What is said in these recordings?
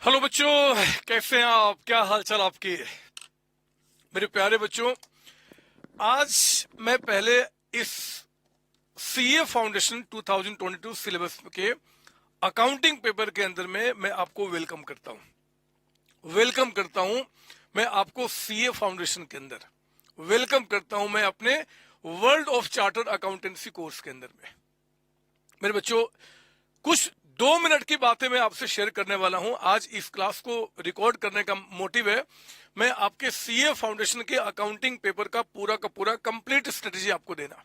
Hello बच्चों, कैसे हैं आप? क्या हाल चाल आपके? मेरे प्यारे बच्चों, आज मैं पहले इस सीए फाउंडेशन 2022 सिलेबस के अकाउंटिंग पेपर के अंदर में मैं आपको वेलकम करता हूं। मैं आपको सीए फाउंडेशन के अंदर वेलकम करता हूं, मैं अपने world of chartered accountancy course के अंदर में। मेरे बच्चों, कुछ 2 मिनट की बातें मैं आपसे शेयर करने वाला हूं। आज इस क्लास को रिकॉर्ड करने का मोटिव है, मैं आपके सीए फाउंडेशन के अकाउंटिंग पेपर का पूरा कंप्लीट स्ट्रेटेजी आपको देना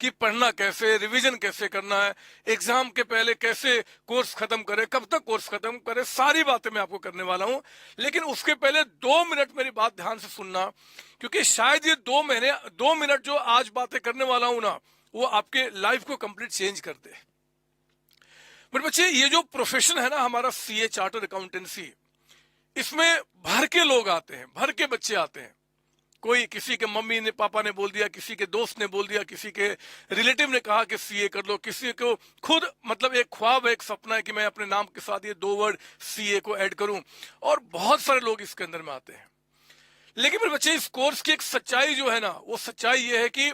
कि पढ़ना कैसे, रिवीजन कैसे करना है, एग्जाम के पहले कैसे कोर्स खत्म करे, कब तक कोर्स खत्म करे, सारी बातें मैं आपको करने वाला हूं। लेकिन उसके पहले 2 मिनट मेरी बात ध्यान से सुनना, क्योंकि शायद ये 2 मिनट जो आज बातें करने वाला हूं ना, वो आपके लाइफ को कंप्लीट चेंज कर दे। मेरे बच्चे, ये जो प्रोफेशन है ना हमारा सीए चार्टर्ड अकाउंटेंसी, इसमें भर के लोग आते हैं, भर के बच्चे आते हैं। कोई, किसी के मम्मी ने पापा ने बोल दिया, किसी के दोस्त ने बोल दिया, किसी के रिलेटिव ने कहा कि सीए कर लो, किसी को खुद मतलब एक ख्वाब है, एक सपना है कि मैं अपने नाम के साथ ये 2 वर्ड सीए को ऐड करूं, और बहुत सारे लोग इसके अंदर में आते हैं। लेकिन मेरे बच्चे, इस कोर्स की एक सच्चाई जो है ना, वो सच्चाई ये है कि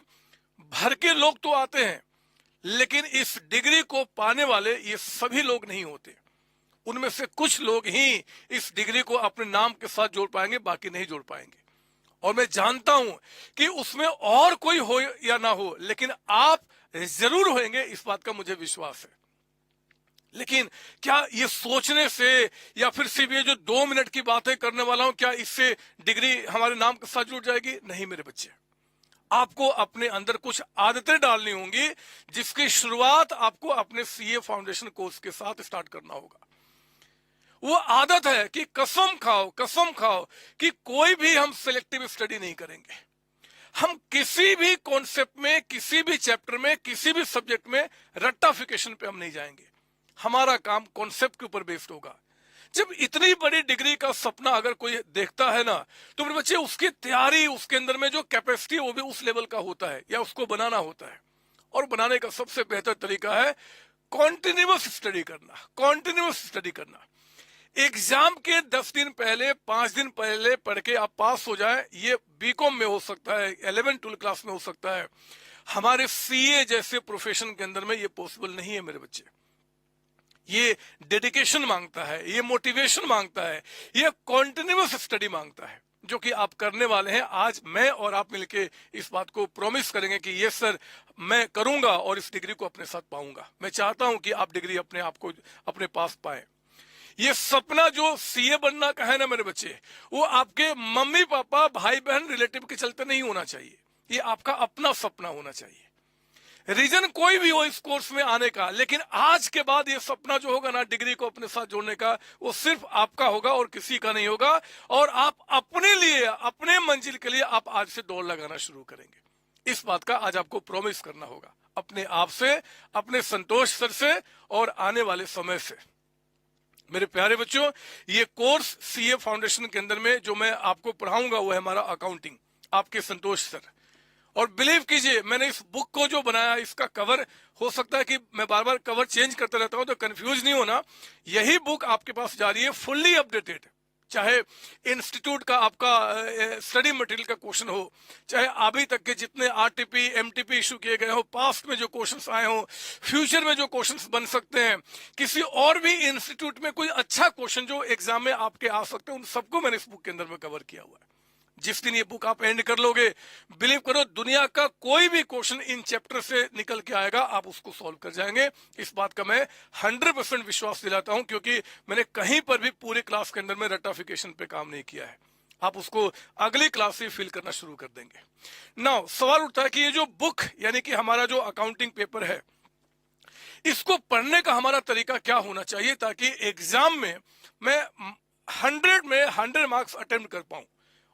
भर के लोग तो आते हैं, लेकिन इस डिग्री को पाने वाले ये सभी लोग नहीं होते। उनमें से कुछ लोग ही इस डिग्री को अपने नाम के साथ जोड़ पाएंगे, बाकी नहीं जोड़ पाएंगे। और मैं जानता हूं कि उसमें और कोई हो या ना हो, लेकिन आप जरूर होंगे, इस बात का मुझे विश्वास है। लेकिन क्या ये सोचने से या फिर सिर्फ ये जो 2 मिनट की बातें करने वाला हूं, क्या इससे डिग्री हमारे नाम के साथ जुड़ जाएगी? नहीं मेरे बच्चे, आपको अपने अंदर कुछ आदतें डालनी होंगी, जिसकी शुरुआत आपको अपने सीए फाउंडेशन कोर्स के साथ स्टार्ट करना होगा। वो आदत है कि कसम खाओ कि कोई भी हम सिलेक्टिव स्टडी नहीं करेंगे। हम किसी भी कॉन्सेप्ट में, किसी भी चैप्टर में, किसी भी सब्जेक्ट में रट्टाफिकेशन पे हम नहीं जाएंगे। हमारा काम कॉन्सेप्ट के ऊपर बेस्ड होगा। जब इतनी बड़ी डिग्री का सपना अगर कोई देखता है ना, तो मेरे बच्चे, उसकी तैयारी, उसके अंदर में जो कैपेसिटी, वो भी उस लेवल का होता है, या उसको बनाना होता है। और बनाने का सबसे बेहतर तरीका है कॉन्टिन्यूअस स्टडी करना। एग्जाम के 10 दिन पहले, 5 दिन पहले पढ़ के आप पास हो जाए, ये बीकॉम में हो सकता है, 11-12 क्लास में हो सकता है। हमारे सीए जैसे प्रोफेशन के अंदर में ये पॉसिबल नहीं है मेरे बच्चे। ये डेडिकेशन मांगता है, ये मोटिवेशन मांगता है, ये कॉन्टिन्यूअस स्टडी मांगता है, जो कि आप करने वाले हैं। आज मैं और आप मिलके इस बात को प्रॉमिस करेंगे कि ये सर मैं करूंगा और इस डिग्री को अपने साथ पाऊंगा। मैं चाहता हूं कि आप डिग्री अपने आप को अपने पास पाए। ये सपना जो सीए बनना का है ना मेरे बच्चे, वो आपके मम्मी पापा, भाई बहन, रिलेटिव के चलते नहीं होना चाहिए। ये आपका अपना सपना होना चाहिए। रीजन कोई भी हो इस कोर्स में आने का, लेकिन आज के बाद ये सपना जो होगा ना डिग्री को अपने साथ जोड़ने का, वो सिर्फ आपका होगा और किसी का नहीं होगा। और आप अपने लिए, अपने मंजिल के लिए आप आज से दौड़ लगाना शुरू करेंगे। इस बात का आज आपको प्रॉमिस करना होगा, अपने आप से, अपने संतोष सर से और आने वाले समय से। मेरे प्यारे बच्चों, ये कोर्स सीए फाउंडेशन के अंदर में जो मैं आपको पढ़ाऊंगा, वो है हमारा अकाउंटिंग, आपके संतोष सर। और बिलीव कीजिए, मैंने इस बुक को जो बनाया, इसका कवर, हो सकता है कि मैं बार बार कवर चेंज करता रहता हूं, तो कंफ्यूज नहीं होना। यही बुक आपके पास जा रही है फुल्ली अपडेटेड। चाहे इंस्टीट्यूट का आपका स्टडी मटेरियल का क्वेश्चन हो, चाहे अभी तक के जितने आरटीपी, एमटीपी इशू किए गए हो, पास्ट में जो क्वेश्चंस आए हो, फ्यूचर में जो क्वेश्चंस बन सकते हैं, किसी और भी इंस्टीट्यूट में कोई अच्छा क्वेश्चन जो एग्जाम में आपके आ सकते हैं, उन सबको मैंने इस बुक के अंदर में कवर किया हुआ है। जिस दिन ये बुक आप एंड कर लोगे, बिलीव करो, दुनिया का कोई भी क्वेश्चन इन चैप्टर से निकल के आएगा, आप उसको सॉल्व कर जाएंगे। इस बात का मैं 100% विश्वास दिलाता हूं, क्योंकि मैंने कहीं पर भी पूरी क्लास के अंदर में रट्टाफिकेशन पे काम नहीं किया है। आप उसको अगली क्लास से फील करना शुरू कर देंगे। नाउ सवाल उठता है कि ये जो बुक, यानी कि हमारा जो अकाउंटिंग पेपर है, इसको पढ़ने का हमारा तरीका क्या होना चाहिए, ताकि एग्जाम में मैं 100 में 100 मार्क्स अटेम्प्ट कर पाऊं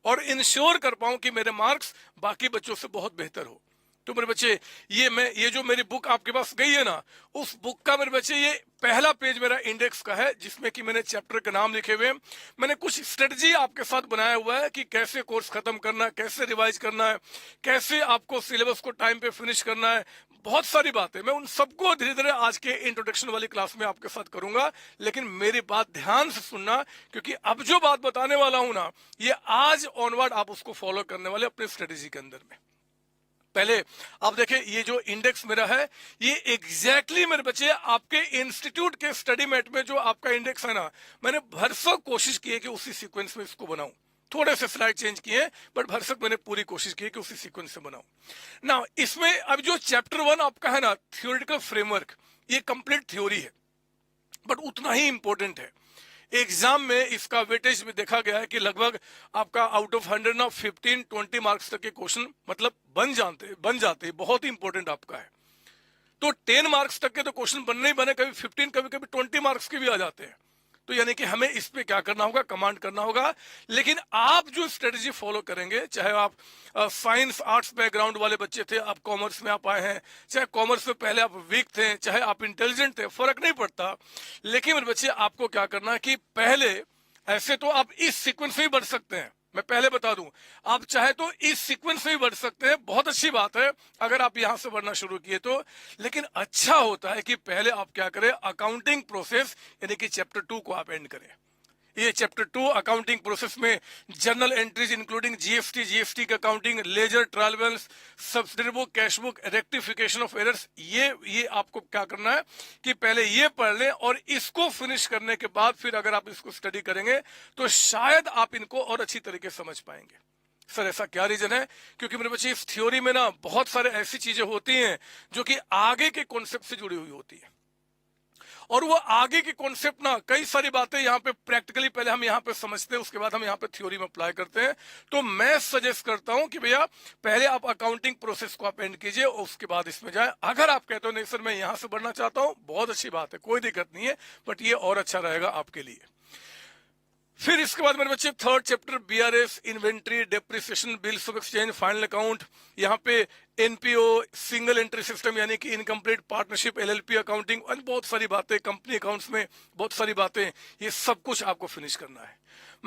और इंश्योर कर पाऊं कि मेरे मार्क्स बाकी बच्चों से बहुत बेहतर हो। तो मेरे बच्चे, ये जो मेरी बुक आपके पास गई है ना, उस बुक का मेरे बच्चे ये पहला पेज मेरा इंडेक्स का है, जिसमें कि मैंने चैप्टर के नाम लिखे हुए हैं। मैंने कुछ स्ट्रेटजी आपके साथ बनाया हुआ है कि कैसे कोर्स खत्म करना है, कैसे रिवाइज करना है, कैसे आपको सिलेबस को टाइम पे फिनिश करना है। बहुत सारी बातें मैं उन सबको धीरे धीरे आज के इंट्रोडक्शन वाली क्लास में आपके साथ करूंगा, लेकिन मेरी बात ध्यान से सुनना, क्योंकि अब जो बात बताने वाला हूं ना, ये आज ऑनवर्ड आप उसको फॉलो करने वाले अपने स्ट्रेटेजी के अंदर में। पहले आप देखें, ये जो इंडेक्स मेरा है, ये एग्जैक्टली मेरे बच्चे आपके इंस्टीट्यूट के स्टडी मेट में जो आपका इंडेक्स है ना, मैंने भरसक कोशिश की है कि उसी सीक्वेंस में इसको बनाऊं। थोड़े से स्लाइड चेंज किए, बट भरसक मैंने पूरी कोशिश की है कि उसी सीक्वेंस से बनाऊं ना। इसमें अब जो चैप्टर 1 आपका है ना, थियोरेटिकल फ्रेमवर्क, ये कंप्लीट थ्योरी है, बट उतना ही इंपॉर्टेंट है। एग्जाम में इसका वेटेज में देखा गया है कि लगभग आपका आउट ऑफ 100 ना 15-20 मार्क्स तक के क्वेश्चन मतलब बन जाते हैं, बहुत ही इंपॉर्टेंट आपका है। तो 10 मार्क्स तक के तो क्वेश्चन बनने ही बने, कभी 15, कभी कभी 20 मार्क्स के भी आ जाते हैं। तो यानी कि हमें इस पे क्या करना होगा, कमांड करना होगा। लेकिन आप जो स्ट्रेटजी फॉलो करेंगे, चाहे आप साइंस आर्ट्स बैकग्राउंड वाले बच्चे थे, आप कॉमर्स में आप आए हैं, चाहे कॉमर्स में पहले आप वीक थे, चाहे आप इंटेलिजेंट थे, फर्क नहीं पड़ता। लेकिन मेरे बच्चे आपको क्या करना है कि पहले, ऐसे तो आप इस सीक्वेंस में ही बढ़ सकते हैं, मैं पहले बता दूं, आप चाहे तो इस सीक्वेंस में ही बढ़ सकते हैं, बहुत अच्छी बात है अगर आप यहां से बढ़ना शुरू किए तो। लेकिन अच्छा होता है कि पहले आप क्या करें, अकाउंटिंग प्रोसेस यानी कि चैप्टर 2 को आप एंड करें। ये चैप्टर 2 अकाउंटिंग प्रोसेस में जर्नल एंट्रीज इंक्लूडिंग जीएसटी का accounting, ledger, trial balance, subsidiary book, cash book, rectification of errors, ये आपको क्या करना है कि पहले ये पढ़ लें, और इसको फिनिश करने के बाद फिर अगर आप इसको स्टडी करेंगे तो शायद आप इनको और अच्छी तरीके से समझ पाएंगे। सर ऐसा क्या रीजन है? क्योंकि मेरे बच्चे इस थ्योरी में ना बहुत सारे ऐसी चीजें होती हैं जो कि आगे के कॉन्सेप्ट से जुड़ी हुई होती है, और वो आगे के कॉन्सेप्ट ना, कई सारी बातें यहाँ पे प्रैक्टिकली पहले हम यहाँ पे समझते हैं, उसके बाद हम यहाँ पे थ्योरी में अप्लाई करते हैं। तो मैं सजेस्ट करता हूं कि भैया पहले आप अकाउंटिंग प्रोसेस को आप एंड कीजिए और उसके बाद इसमें जाए। अगर आप कहते हो नहीं सर मैं यहाँ से बढ़ना चाहता हूँ, बहुत अच्छी बात है, कोई दिक्कत नहीं है, बट ये और अच्छा रहेगा आपके लिए। फिर इसके बाद मेरे बच्चे third chapter BRS, inventory, depreciation, bills of exchange, final account, यहाँ पे एनपीओ, सिंगल एंट्री सिस्टम यानी कि इनकम्प्लीट पार्टनरशिप, एलएलपी अकाउंटिंग, और बहुत सारी बातें, कंपनी अकाउंट्स में बहुत सारी बातें, ये सब कुछ आपको फिनिश करना है।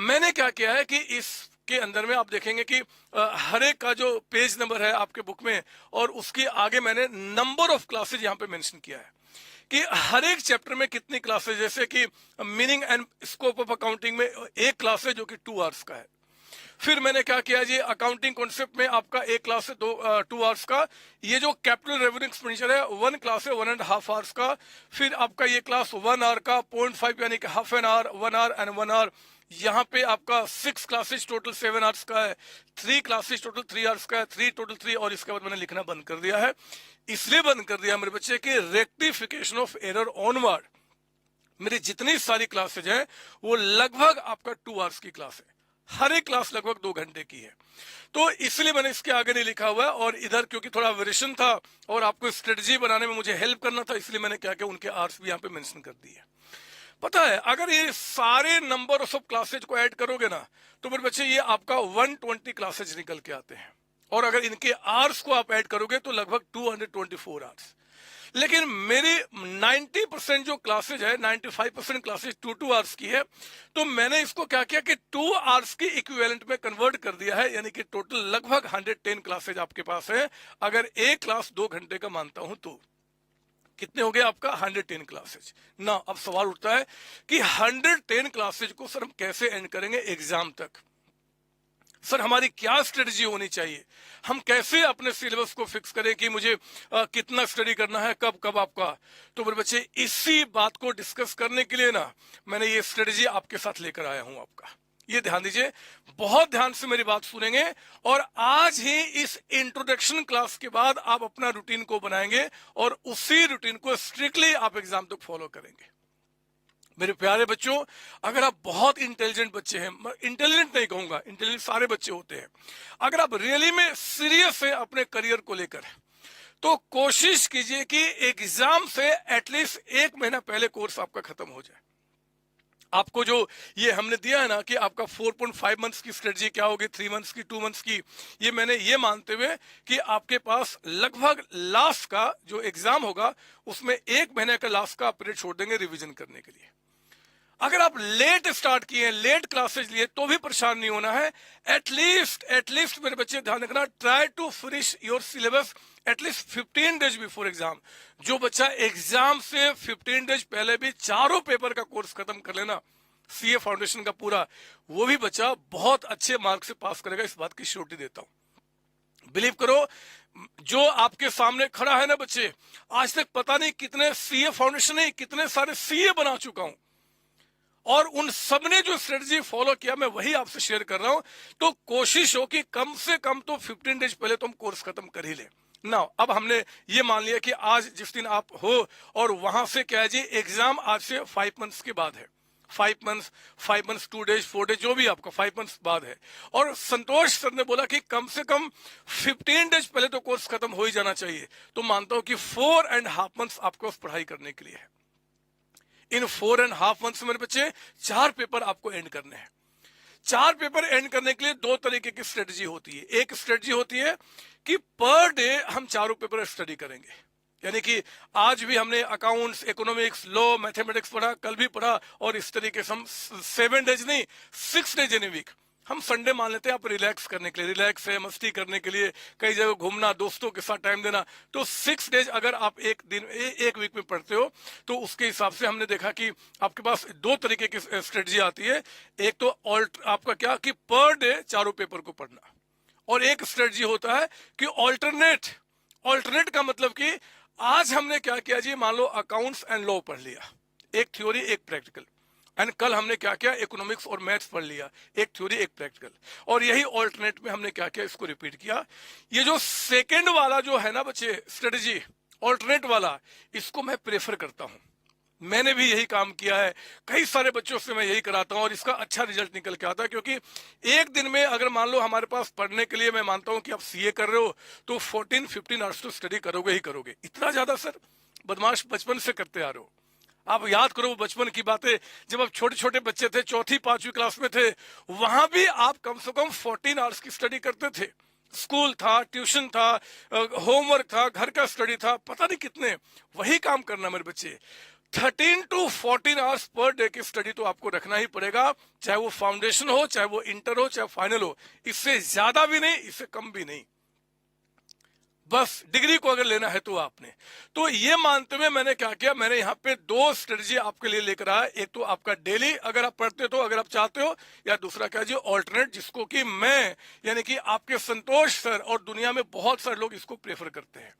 मैंने क्या किया है कि इसके अंदर में आप देखेंगे कि हर एक का जो पेज नंबर है आपके बुक में, और उसके आगे मैंने नंबर ऑफ क्लासेज यहाँ पे मेंशन किया है कि हर एक चैप्टर में कितनी क्लासेज, जैसे कि meaning and scope of accounting में एक क्लास है जो कि 2 आवर्स का है। फिर मैंने क्या किया जी, अकाउंटिंग कॉन्सेप्ट में आपका एक क्लास है 2 आवर्स का। ये जो कैपिटल रेवेन्यू एक्सपेंडिचर है 1 क्लास है 1.5 आवर्स का। फिर आपका ये क्लास 1 आवर का, 0.5 यानी कि half an hour, 1 hour and 1 hour. यहाँ पे आपका 6 क्लासेज टोटल 7 आवर्स का है, 3 क्लासेज टोटल 3 आवर्स का है, 3 टोटल 3। और इसके बाद मैंने लिखना बंद कर दिया है, इसलिए बंद कर दिया मेरे बच्चे कि रेक्टिफिकेशन ऑफ एरर ऑनवर्ड मेरी जितनी सारी क्लासेज हैं वो लगभग आपका 2 आवर्स की क्लास है, हर एक क्लास लगभग 2 घंटे की है। तो इसलिए मैंने इसके आगे नहीं लिखा हुआ है, और इधर क्योंकि थोड़ा वेरिएशन था और आपको स्ट्रेटजी बनाने में मुझे हेल्प करना था, इसलिए मैंने क्या किया, उनके आवर्स भी यहाँ पे मेंशन कर दिए। पता है अगर ये सारे नंबर ऑफ क्लासेज को ऐड करोगे ना, तो मेरे बच्चे ये आपका 120 क्लासेज निकल के आते हैं, और अगर इनके आवर्स को आप ऐड करोगे तो लगभग 224 आवर्स। लेकिन मेरी 90% जो क्लासेज है, 95% क्लासेज 2 आवर्स की है, तो मैंने इसको क्या किया कि 2 आवर्स की इक्विवेलेंट में कन्वर्ट कर दिया है, यानी कि टोटल लगभग 110 क्लासेज आपके पास है। अगर एक क्लास 2 घंटे का मानता हूं तो कितने हो गए आपका 110 क्लासेज ना। अब सवाल उठता है कि 110 क्लासेज को सर हम कैसे एंड करेंगे एग्जाम तक? सर हमारी क्या स्ट्रेटजी होनी चाहिए, हम कैसे अपने सिलेबस को फिक्स करें कि मुझे कितना स्टडी करना है, कब कब आपका? तो मेरे बच्चे इसी बात को डिस्कस करने के लिए ना मैंने ये स्ट्रेटजी आपके साथ लेकर आया हूं आपका। ये ध्यान दीजिए, बहुत ध्यान से मेरी बात सुनेंगे, और आज ही इस इंट्रोडक्शन क्लास के बाद आप अपना रूटीन को बनाएंगे और उसी रूटीन को स्ट्रिक्टली आप एग्जाम तक फॉलो करेंगे। मेरे प्यारे बच्चों, अगर आप बहुत इंटेलिजेंट बच्चे हैं, इंटेलिजेंट नहीं कहूंगा, इंटेलिजेंट सारे बच्चे होते हैं, अगर आप रियली में सीरियस है अपने करियर को लेकर, तो कोशिश कीजिए कि एग्जाम से एटलीस्ट 1 महीना पहले कोर्स आपका खत्म हो जाए। आपको जो ये हमने दिया है ना कि आपका 4.5 मंथ्स की स्ट्रेटजी क्या होगी, 3 मंथ्स की, 2 मंथ्स की, ये मैंने ये मानते हुए कि आपके पास लगभग लास्ट का जो एग्जाम होगा उसमें 1 महीने का लास्ट का पीरियड छोड़ देंगे रिवीजन करने के लिए। अगर आप लेट स्टार्ट किए, लेट क्लासेज लिए, तो भी परेशान नहीं होना है। एटलीस्ट मेरे बच्चे ध्यान रखना, try to finish your syllabus at least 15 days before exam. जो बच्चा एग्जाम से 15 डेज पहले भी चारों पेपर का कोर्स खत्म कर लेना, सीए फाउंडेशन का पूरा, वो भी बच्चा बहुत अच्छे मार्क्स से पास करेगा, इस बात की श्योरिटी देता हूं। बिलीव करो, जो आपके सामने खड़ा है ना बच्चे, आज तक पता नहीं कितने सीए फाउंडेशन नहीं, कितने सारे सीए बना चुका हूं, और उन सबने जो स्ट्रेटजी फॉलो किया मैं वही आपसे शेयर कर रहा हूं। तो कोशिश हो कि कम से कम तो 15 डेज पहले तुम कोर्स खत्म कर ही ले ना। अब हमने ये मान लिया कि आज जिस दिन आप हो, और वहां से क्या है जी, एग्जाम आज से 5 मंथ्स के बाद है। 5 मंथ्स 2 डेज 4 डेज जो भी आपका 5 मंथ्स बाद है। और संतोष सर ने बोला कि कम से कम 15 डेज पहले तो कोर्स खत्म हो ही जाना चाहिए। तो मानता हूं कि 4.5 मंथ्स आपको पढ़ाई करने के लिए है। इन 4.5 मंथ्स मेरे बच्चे 4 पेपर आपको एंड करने हैं। 4 पेपर एंड करने के लिए 2 तरीके की स्ट्रेटजी होती है। एक स्ट्रेटजी होती है कि पर डे हम चारों पेपर स्टडी करेंगे, यानी कि आज भी हमने अकाउंट्स, इकोनॉमिक्स, लॉ, मैथमेटिक्स पढ़ा, कल भी पढ़ा, और इस तरीके से हम 7 डेज नहीं 6 डेज इन ए वीक। हम संडे मान लेते हैं आप रिलैक्स करने के लिए, रिलैक्स है, मस्ती करने के लिए, कई जगह घूमना, दोस्तों के साथ टाइम देना। तो 6 डेज अगर आप एक दिन एक वीक में पढ़ते हो, तो उसके हिसाब से हमने देखा कि आपके पास 2 तरीके की स्ट्रेटजी आती है। एक तो आपका क्या कि पर डे चारों पेपर को पढ़ना, और एक स्ट्रेटजी होता है कि ऑल्टरनेट का मतलब कि आज हमने क्या किया जी, मान लो अकाउंट्स एंड लॉ पढ़ लिया, एक थ्योरी एक प्रैक्टिकल, एंड कल हमने क्या किया, इकोनॉमिक्स और मैथ्स पढ़ लिया, एक थ्योरी एक प्रैक्टिकल, और यही ऑल्टरनेट में हमने क्या किया, इसको रिपीट किया। ये जो सेकेंड वाला जो है ना बच्चे स्ट्रेटजी, ऑल्टरनेट वाला, इसको मैं प्रेफर करता हूं। मैंने भी यही काम किया है, कई सारे बच्चों से मैं यही कराता हूं, और इसका अच्छा रिजल्ट निकल के आता है। क्योंकि एक दिन में अगर मान लो हमारे पास पढ़ने के लिए, मैं मानता हूं कि आप सीए कर रहे हो तो 14-15 आवर्स तो स्टडी करोगे ही करोगे। इतना ज्यादा सर, बदमाश बचपन से करते आ रहे हो। आप याद करो वो बचपन की बातें, जब आप छोटे छोटे बच्चे थे, 4th-5वीं क्लास में थे, वहां भी आप कम से कम 14 आवर्स की स्टडी करते थे। स्कूल था, ट्यूशन था, होमवर्क था, घर का स्टडी था, पता नहीं कितने। वही काम करना मेरे बच्चे, 13 to 14 आवर्स पर डे की स्टडी तो आपको रखना ही पड़ेगा, चाहे वो फाउंडेशन हो, चाहे वो इंटर हो, चाहे फाइनल हो। इससे ज्यादा भी नहीं, इससे कम भी नहीं। बस डिग्री को अगर लेना है तो आपने, तो ये मानते हुए मैंने क्या किया, मैंने यहाँ पे 2 स्ट्रेटजी आपके लिए लेकर आया। एक तो आपका डेली अगर आप पढ़ते हो तो, अगर आप चाहते हो, या दूसरा क्या जी, ऑल्टरनेट, जिसको कि मैं, यानी कि आपके संतोष सर और दुनिया में बहुत सारे लोग इसको प्रेफर करते हैं,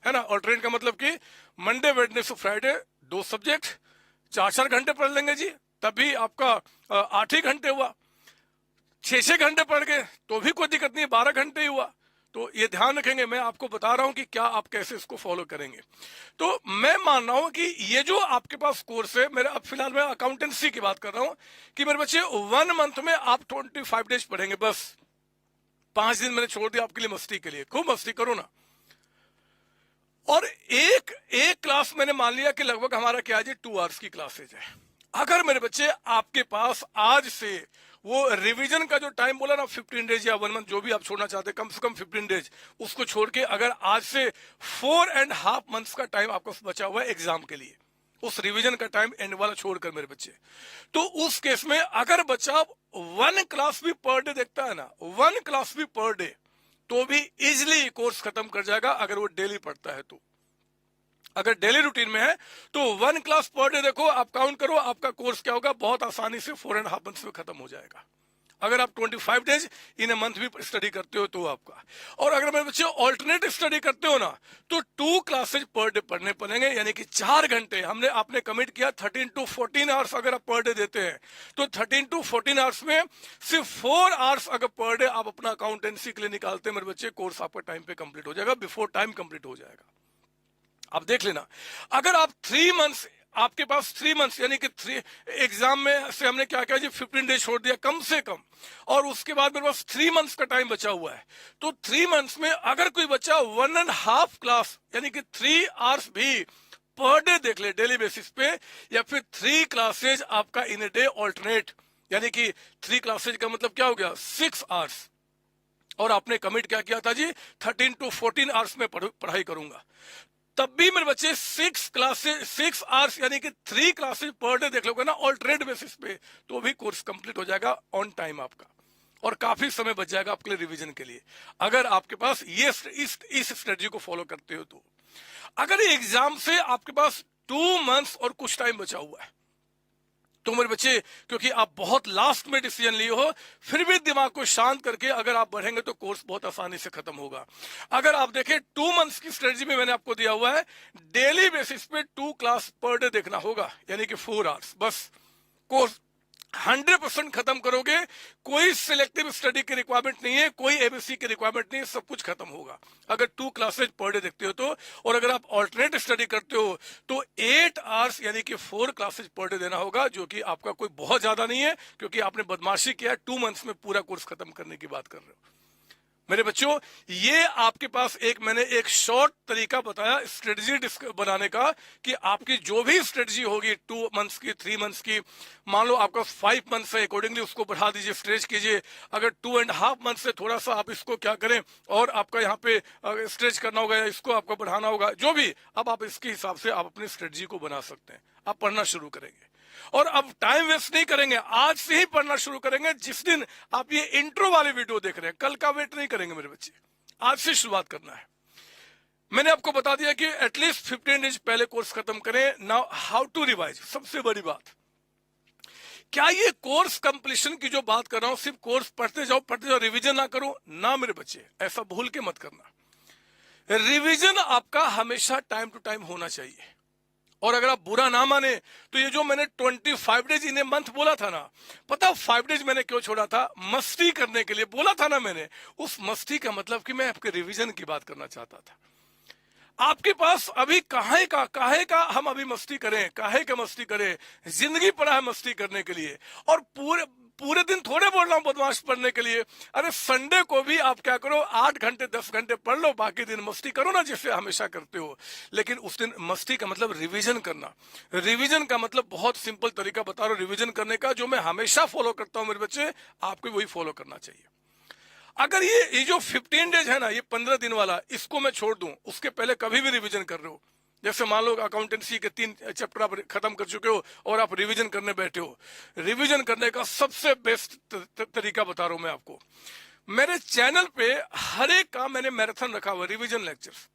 है ना। ऑल्टरनेट का मतलब कि मंडे, वेडनेसडे, फ्राइडे 2 सब्जेक्ट 4-4 घंटे पढ़ लेंगे जी, तभी आपका 8 ही घंटे हुआ। 6-6 घंटे पढ़ गए तो भी कोई दिक्कत नहीं, 12 घंटे ही हुआ। तो ये ध्यान रखेंगे, मैं आपको बता रहा हूं कि क्या आप कैसे इसको फॉलो करेंगे। तो मैं मान रहा हूं कि ये जो आपके पास कोर्स है, मेरे अब फिलहाल मैं अकाउंटेंसी की बात कर रहा हूं, कि मेरे बच्चे 1 मंथ में आप 25 डेज पढ़ेंगे बस। 5 दिन मैंने छोड़ दिया आपके लिए मस्ती के लिए, खूब मस्ती करो ना। और एक क्लास मैंने मान लिया कि लगभग हमारा क्या है जी, 2 आवर्स की क्लासेज है। अगर मेरे बच्चे आपके पास आज से वो रिवीजन का जो टाइम बोला ना, 15 डेज या 1 मंथ, जो भी आप छोड़ना चाहते हैं, कम से कम 15 डेज, उसको छोड़ के अगर आज से 4.5 मंथ्स का टाइम आपको बचा हुआ है एग्जाम के लिए, उस रिवीजन का टाइम एंड वाला छोड़कर मेरे बच्चे, तो उस केस में अगर बच्चा 1 क्लास भी पर डे देखता है ना, 1 क्लास भी पर डे, तो भी इजिली कोर्स खत्म कर जाएगा अगर वो डेली पढ़ता है तो। अगर डेली रूटीन में है तो 1 क्लास पर डे देखो, आप काउंट करो, आपका कोर्स क्या होगा, बहुत आसानी से 4.5 मंथ्स में खत्म हो जाएगा। अगर आप 25 डेज इन ए मंथ भी स्टडी करते हो तो आपका। और अगर मेरे बच्चे ऑल्टरनेट स्टडी करते हो ना, तो 2 क्लासेज पर डे पढ़ने पड़ेंगे, यानी कि 4 घंटे आपने कमिट किया। 13 to 14 आवर्स अगर आप पर डे देते हैं, तो 13 to 14 आवर्स में सिर्फ 4 आवर्स अगर पर डे आप अपना अकाउंटेंसी के लिए निकालते हैं मेरे बच्चे, कोर्स आपका टाइम पे कंप्लीट हो जाएगा, बिफोर टाइम कंप्लीट हो जाएगा। आप देख लेना, अगर आप 3 मंथ्स, आपके पास 3 मंथ्स, यानी कि 3 एग्जाम में से हमने क्या किया जी, 15 डेज छोड़ दिया कम से कम, और उसके बाद मेरे पास 3 मंथ्स का टाइम बचा हुआ है। तो 3 मंथ्स में अगर कोई बच्चा 1.5 क्लास, यानी कि 3 आवर्स भी पर डे देख ले डेली बेसिस पे, या फिर 3 क्लासेज आपका इन ए डे ऑल्टरनेट, यानी कि 3 क्लासेज का मतलब क्या हो गया, 6 आवर्स, और आपने कमिट क्या किया था जी, 13 to 14 आवर्स में पढ़ाई करूंगा। तब भी मेरे बच्चे 6 आवर्स यानी कि 3 क्लासेस पर डे देख लोगे ना ऑल्टरनेट बेसिस पे, तो भी कोर्स कंप्लीट हो जाएगा ऑन टाइम आपका, और काफी समय बच जाएगा आपके लिए रिवीजन के लिए, अगर आपके पास ये इस स्ट्रेटजी को फॉलो करते हो तो। अगर एग्जाम से आपके पास 2 मंथ्स और कुछ टाइम बचा हुआ है, तो मेरे बच्चे क्योंकि आप बहुत लास्ट में डिसीजन लिए हो, फिर भी दिमाग को शांत करके अगर आप बढ़ेंगे तो कोर्स बहुत आसानी से खत्म होगा। अगर आप देखें 2 मंथ्स की स्ट्रेटजी में मैंने आपको दिया हुआ है, डेली बेसिस पे 2 क्लास पर डे देखना होगा, यानी कि 4 आवर्स, बस कोर्स 100% खत्म करोगे। कोई सिलेक्टिव स्टडी की रिक्वायरमेंट नहीं है, कोई एबीसी की रिक्वायरमेंट नहीं है, सब कुछ खत्म होगा अगर 2 क्लासेज पर डे देखते हो तो। और अगर आप ऑल्टरनेट स्टडी करते हो तो 8 आवर्स यानी कि 4 क्लासेज पर डे देना होगा, जो कि आपका कोई बहुत ज्यादा नहीं है, क्योंकि आपने बदमाशी किया, 2 मंथ्स में पूरा कोर्स खत्म करने की बात कर रहे हो। मेरे बच्चों, ये आपके पास मैंने एक शॉर्ट तरीका बताया स्ट्रेटजी बनाने का, कि आपकी जो भी स्ट्रेटजी होगी 2 मंथ्स की, 3 मंथ्स की, मान लो आपका 5 मंथ्स है, अकॉर्डिंगली उसको बढ़ा दीजिए, स्ट्रेच कीजिए। अगर 2.5 मंथ से थोड़ा सा आप इसको क्या करें और आपका यहाँ पे स्ट्रेच करना होगा या इसको आपको बढ़ाना होगा, जो भी, अब आप इसके हिसाब से आप अपनी स्ट्रेटजी को बना सकते हैं। आप पढ़ना शुरू करेंगे और अब टाइम वेस्ट नहीं करेंगे, आज से ही पढ़ना शुरू करेंगे। जिस दिन आप ये इंट्रो वाली वीडियो देख रहे हैं, कल का वेट नहीं करेंगे मेरे बच्चे, आज से शुरुआत करना है। मैंने आपको बता दिया कि एटलीस्ट 15 डेज पहले कोर्स खत्म करें। नाउ हाउ टू रिवाइज, सबसे बड़ी बात, क्या ये कोर्स कंप्लीशन की जो बात कर रहा हूं सिर्फ कोर्स पढ़ते जाओ रिवीजन ना करो, ना मेरे बच्चे, ऐसा भूल के मत करना। रिवीजन आपका हमेशा टाइम टू टाइम होना चाहिए। और अगर आप बुरा ना माने तो ये जो मैंने 25 डेज इन ए मंथ बोला था ना, पता 5 डेज मैंने क्यों छोड़ा था? मस्ती करने के लिए बोला था ना मैंने। उस मस्ती का मतलब कि मैं आपके रिवीजन की बात करना चाहता था। आपके पास अभी काहे का हम अभी मस्ती करें, काहे का मस्ती करें? जिंदगी पड़ा है मस्ती करने के लिए, और पूरे दिन थोड़े बोल रहा हूं बदमाश पढ़ने के लिए। अरे संडे को भी आप क्या करो, 8 घंटे 10 घंटे पढ़ लो, बाकी दिन मस्ती करो ना, जैसे हमेशा करते हो। लेकिन उस दिन मस्ती का मतलब रिवीजन करना। रिवीजन का मतलब बहुत सिंपल तरीका बता रहा हूं रिवीजन करने का, जो मैं हमेशा फॉलो करता हूं मेरे बच्चे, आपको वही फॉलो करना चाहिए। अगर ये जो 15 डेज है ना, ये 15 दिन वाला, इसको मैं छोड़ दूं, उसके पहले कभी भी रिवीजन कर रहे हो, जैसे मान लो अकाउंटेंसी के 3 चैप्टर आप खत्म कर चुके हो और आप रिवीजन करने बैठे हो, रिवीजन करने का सबसे बेस्ट तरीका बता रहा हूं मैं आपको। मेरे चैनल पे हर एक का मैंने मैराथन रखा हुआ, रिवीजन लेक्चर्स।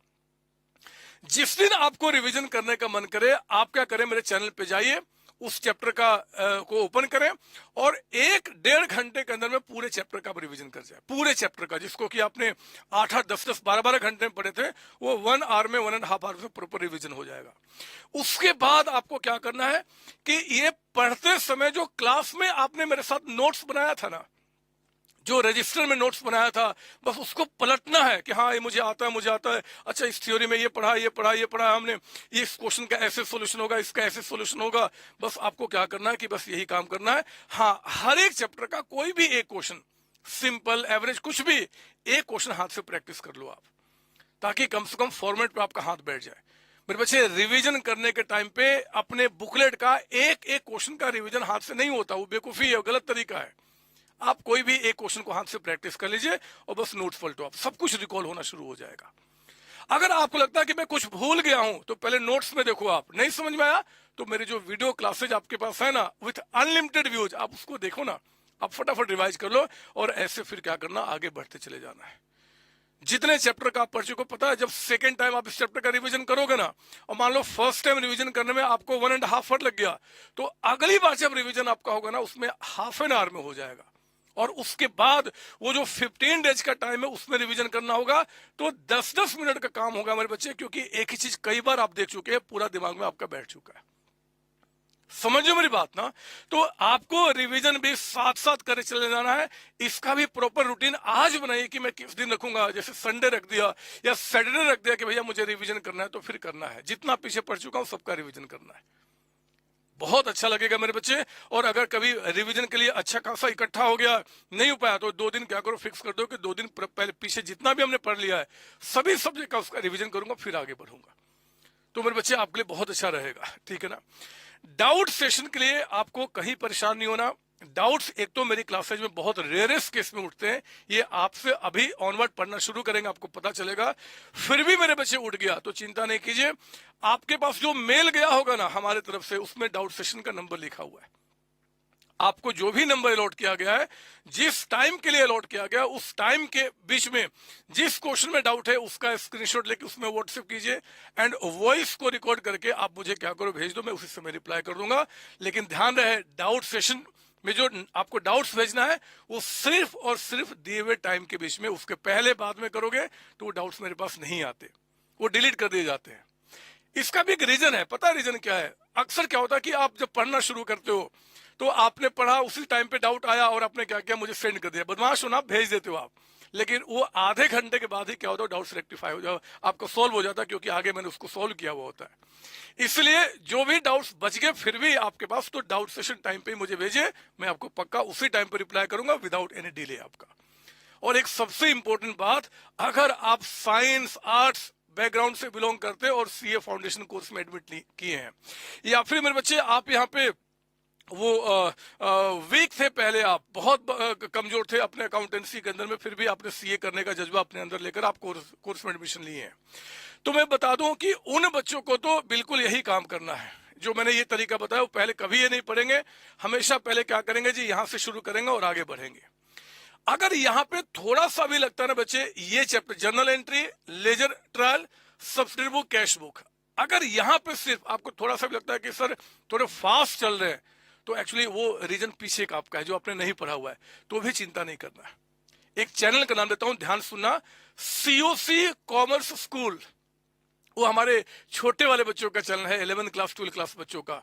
जिस दिन आपको रिवीजन करने का मन करे, आप क्या करें, मेरे चैनल पे जाइए, उस चैप्टर का को ओपन करें और 1-1.5 घंटे के अंदर में पूरे चैप्टर का रिवीजन कर जाए। पूरे चैप्टर का, जिसको कि आपने 8-8, 10-10, 12-12 घंटे में पढ़े थे, वो 1 आवर में, 1.5 आवर में प्रॉपर रिवीजन हो जाएगा। उसके बाद आपको क्या करना है कि ये पढ़ते समय जो क्लास में आपने मेरे साथ नोट्स बनाया था ना, जो रजिस्टर में नोट्स बनाया था, बस उसको पलटना है कि हाँ ये मुझे आता है। अच्छा, इस थ्योरी में ये पढ़ा हमने, ये इस क्वेश्चन का ऐसे सॉल्यूशन होगा, इसका ऐसे सॉल्यूशन होगा। बस आपको क्या करना है कि बस यही काम करना है। हाँ, हर एक चैप्टर का कोई भी एक क्वेश्चन, सिंपल, एवरेज, कुछ भी एक क्वेश्चन हाथ से प्रैक्टिस कर लो आप, ताकि कम से कम फॉर्मेट पे आपका हाथ बैठ जाए। मेरे बच्चे, रिवीजन करने के टाइम पे अपने बुकलेट का एक एक क्वेश्चन का रिवीजन हाथ से नहीं होता, वो बेवकूफी है, गलत तरीका है। आप कोई भी एक क्वेश्चन को हाथ से प्रैक्टिस कर लीजिए और बस नोट्स पलटो, आप सब कुछ रिकॉल होना शुरू हो जाएगा। अगर आपको लगता है कि मैं कुछ भूल गया हूं, तो पहले नोट्स में देखो, आप नहीं समझ में आया तो मेरे जो वीडियो क्लासेज आपके पास है ना, विथ अनलिमिटेड व्यूज, आप उसको देखो ना, आप फटाफट रिवाइज कर लो, और ऐसे फिर क्या करना, आगे बढ़ते चले जाना है। जितने चैप्टर का आप पढ़ चुके हो, पता है जब सेकंड टाइम आप इस चैप्टर का रिवीजन करोगे ना, और मान लो फर्स्ट टाइम रिवीजन करने में आपको 1.5 आवर लग गया, तो अगली बार जब रिवीजन आपका होगा ना, उसमें हाफ एन आवर में हो जाएगा। और उसके बाद वो जो 15 डेज का टाइम है, उसमें रिवीजन करना होगा, तो 10-10 मिनट का काम होगा मेरे बच्चे, क्योंकि एक ही चीज कई बार आप देख चुके हैं, पूरा दिमाग में आपका बैठ चुका है। समझो मेरी बात ना? तो आपको रिवीजन भी साथ साथ करे चले जाना है। इसका भी प्रॉपर रूटीन आज बनाइए कि मैं किस दिन रखूंगा, जैसे संडे रख दिया या सैटरडे रख दिया कि भैया मुझे रिवीजन करना है, तो फिर करना है। जितना पीछे पढ़ चुका हूं सबका रिवीजन करना है। बहुत अच्छा लगेगा मेरे बच्चे। और अगर कभी रिवीजन के लिए अच्छा खासा इकट्ठा हो गया, नहीं हो पाया, तो 2 दिन क्या करो, फिक्स कर दो कि 2 दिन पहले पीछे जितना भी हमने पढ़ लिया है, सभी सब्जेक्ट का उसका रिवीजन करूंगा, फिर आगे बढ़ूंगा। तो मेरे बच्चे, आपके लिए बहुत अच्छा रहेगा, ठीक है ना? डाउट सेशन के लिए आपको कहीं परेशान नहीं होना। डाउट्स एक तो मेरी क्लासेज में बहुत रेयरेस्ट केस में उठते हैं, ये आपसे अभी ऑनवर्ड पढ़ना शुरू करेंगे आपको पता चलेगा। फिर भी मेरे बच्चे उठ गया तो चिंता नहीं कीजिए, आपके पास जो मेल गया होगा ना हमारे तरफ से, उसमें डाउट सेशन का नंबर लिखा हुआ है। आपको जो भी नंबर अलॉट किया गया है, जिस टाइम के लिए अलॉट किया गया, उस टाइम के बीच में जिस क्वेश्चन में डाउट है उसका स्क्रीनशॉट लेके उसमें व्हाट्सएप कीजिए एंड वॉइस को रिकॉर्ड करके आप मुझे क्या करो भेज दो, मैं उसी समय रिप्लाई कर दूंगा। लेकिन ध्यान रहे, डाउट सेशन में जो आपको डाउट्स भेजना है वो सिर्फ और सिर्फ दिए हुए टाइम के बीच में, उसके पहले बाद में करोगे तो वो डाउट्स मेरे पास नहीं आते, वो डिलीट कर दिए जाते हैं। इसका भी एक रीजन है, पता है रीजन क्या है? अक्सर क्या होता है कि आप जब पढ़ना शुरू करते हो तो आपने पढ़ा, उसी टाइम पे डाउट आया और आपने क्या किया, मुझे सेंड कर दिया। बदमाश हो ना, भेज देते हो आप, लेकिन वो आधे घंटे के बाद ही क्या होता है, डाउट्स रेक्टिफाई हो जाओ, आपका सॉल्व हो जाता है, क्योंकि आगे मैंने उसको सॉल्व किया हुआ होता है। इसलिए जो भी डाउट्स बच गए फिर भी आपके पास, तो डाउट सेशन टाइम पे ही मुझे भेजिए, मैं आपको पक्का उसी टाइम पे रिप्लाई करूंगा विदाउट एनी डिले आपका। और एक सबसे इंपॉर्टेंट बात, अगर आप साइंस आर्ट्स बैकग्राउंड से बिलोंग करते हैं और सीए फाउंडेशन कोर्स में एडमिट किए हैं, या फिर मेरे बच्चे आप यहाँ पे वो वीक थे, पहले आप बहुत कमजोर थे अपने अकाउंटेंसी के अंदर में, फिर भी आपने सीए करने का जज्बा अपने अंदर लेकर आप कोर्स में एडमिशन लिए हैं, तो मैं बता दूं कि उन बच्चों को तो बिल्कुल यही काम करना है जो मैंने ये तरीका बताया। वो पहले कभी ये नहीं पढ़ेंगे, हमेशा पहले क्या करेंगे जी, यहां से शुरू करेंगे और आगे बढ़ेंगे। अगर यहां पे थोड़ा सा भी लगता है ना बच्चे, ये chapter journal entry, ledger trial, subsidy book, cash book, अगर यहां पे सिर्फ आपको थोड़ा सा भी लगता है कि सर थोड़े फास्ट चल रहे हैं, तो एक्चुअली वो रीजन पीछे का आपका है जो आपने नहीं पढ़ा हुआ है, तो भी चिंता नहीं करना है। एक चैनल का नाम देता हूं, ध्यान सुनना, सीओसी कॉमर्स स्कूल, वो हमारे छोटे वाले बच्चों का चैनल है, 11th क्लास 12th क्लास बच्चों का।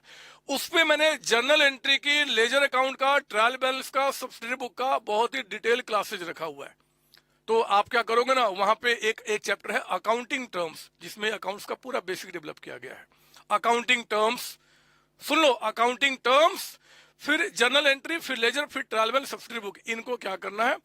उसमें मैंने जर्नल एंट्री की, लेजर अकाउंट का, ट्रायल बैलेंस का, सब्सिडी बुक का बहुत ही डिटेल क्लासेज रखा हुआ है। तो आप क्या करोगे ना, वहां पे एक चैप्टर है अकाउंटिंग टर्म्स, जिसमें अकाउंट्स का पूरा बेसिक डेवलप किया गया है। अकाउंटिंग टर्म्स सुन लो, अकाउंटिंग टर्म्स, फिर जर्नल एंट्री, फिर लेजर, फिर ट्रायल बैलेंस, सब्सिडी बुक, इनको क्या करना है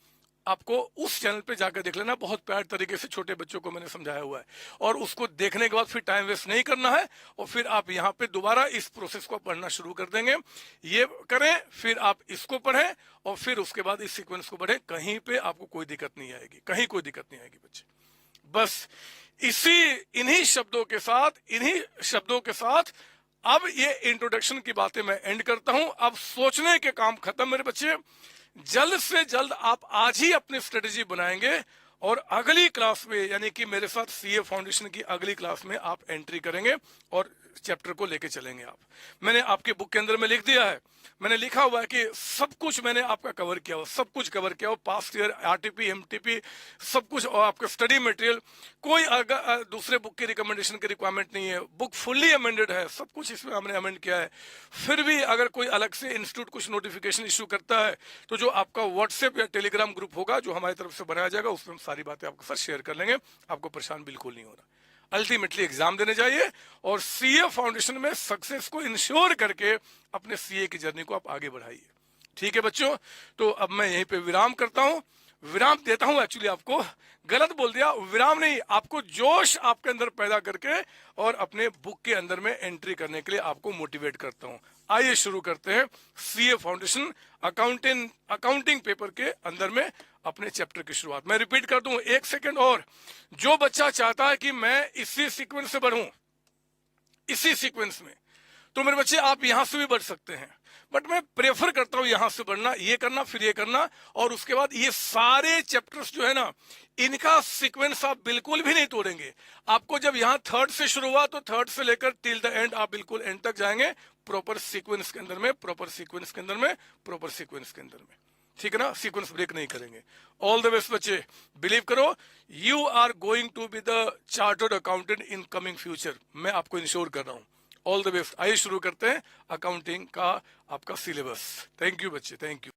आपको उस चैनल पे जाकर देख लेना। बहुत प्यार तरीके से छोटे बच्चों को मैंने समझाया हुआ है, और उसको देखने के बाद फिर टाइम वेस्ट नहीं करना है, और फिर आप यहाँ पे दोबारा इस प्रोसेस को पढ़ना शुरू कर देंगे। ये करें, फिर आप इसको पढ़ें, और फिर उसके बाद इस सीक्वेंस को पढ़ें, कहीं पे आपको कोई दिक्कत नहीं आएगी, कहीं कोई दिक्कत नहीं आएगी बच्चे। बस इन्हीं शब्दों के साथ अब ये इंट्रोडक्शन की बातें मैं एंड करता हूं। अब सोचने के काम खत्म मेरे बच्चे, जल्द से जल्द आप आज ही अपनी स्ट्रेटेजी बनाएंगे, और अगली क्लास में, यानी कि मेरे साथ सीए फाउंडेशन की अगली क्लास में आप एंट्री करेंगे और चैप्टर को लेके चलेंगे। आप, मैंने आपके बुक के अंदर में लिख दिया है, मैंने लिखा हुआ है कि सब कुछ मैंने आपका कवर किया हो, सब कुछ कवर किया हो, पास्ट ईयर, आरटीपी, एमटीपी, सब कुछ, और आपका स्टडी मटेरियल, कोई दूसरे बुक की रिकमेंडेशन की रिक्वायरमेंट नहीं है, बुक फुल्ली अमेंडेड है, सब कुछ इसमें हमने अमेंड किया है। फिर भी अगर कोई अलग से इंस्टीट्यूट कुछ नोटिफिकेशन इशू करता है, तो जो आपका व्हाट्सएप या टेलीग्राम ग्रुप होगा जो हमारी तरफ से बनाया जाएगा, उसमें हम सारी बातें आपके साथ शेयर कर लेंगे, आपको परेशान बिल्कुल नहीं होना। अल्टीमेटली एग्जाम देने जाइए और सीए फाउंडेशन में सक्सेस को इंश्योर करके अपने सीए की जर्नी को आप आगे बढ़ाइए। ठीक है बच्चों, तो अब मैं यहीं पे विराम करता हूं, विराम देता हूं, एक्चुअली आपको गलत बोल दिया, विराम नहीं, आपको जोश आपके अंदर पैदा करके और अपने बुक के अंदर में एंट्री करने के लिए आपको मोटिवेट करता हूं। आइए शुरू करते हैं सीए फाउंडेशन अकाउंटिंग पेपर के अंदर में अपने चैप्टर की शुरुआत। मैं रिपीट कर दूं, 1 सेकंड और, जो बच्चा चाहता है कि मैं इसी सीक्वेंस से बढ़ूं, इसी सीक्वेंस में, तो मेरे बच्चे आप यहां से भी बढ़ सकते हैं, बट मैं प्रेफर करता हूं यहां से बढ़ना, ये करना, फिर ये करना, और उसके बाद ये सारे चैप्टर्स जो है ना, इनका सीक्वेंस आप बिल्कुल भी नहीं तोड़ेंगे। आपको जब यहां थर्ड से शुरू हुआ तो थर्ड से लेकर टिल द एंड आप बिल्कुल एंड तक जाएंगे, प्रॉपर सीक्वेंस के अंदर में, प्रॉपर सीक्वेंस के अंदर में, प्रॉपर सीक्वेंस के अंदर में। ठीक है ना, सीक्वेंस ब्रेक नहीं करेंगे। ऑल द बेस्ट बच्चे, बिलीव करो, you are going to be the chartered accountant in coming future, मैं आपको इंश्योर कर रहा हूं। All the best. आइए शुरू करते हैं अकाउंटिंग का आपका सिलेबस। थैंक यू बच्चे, थैंक यू।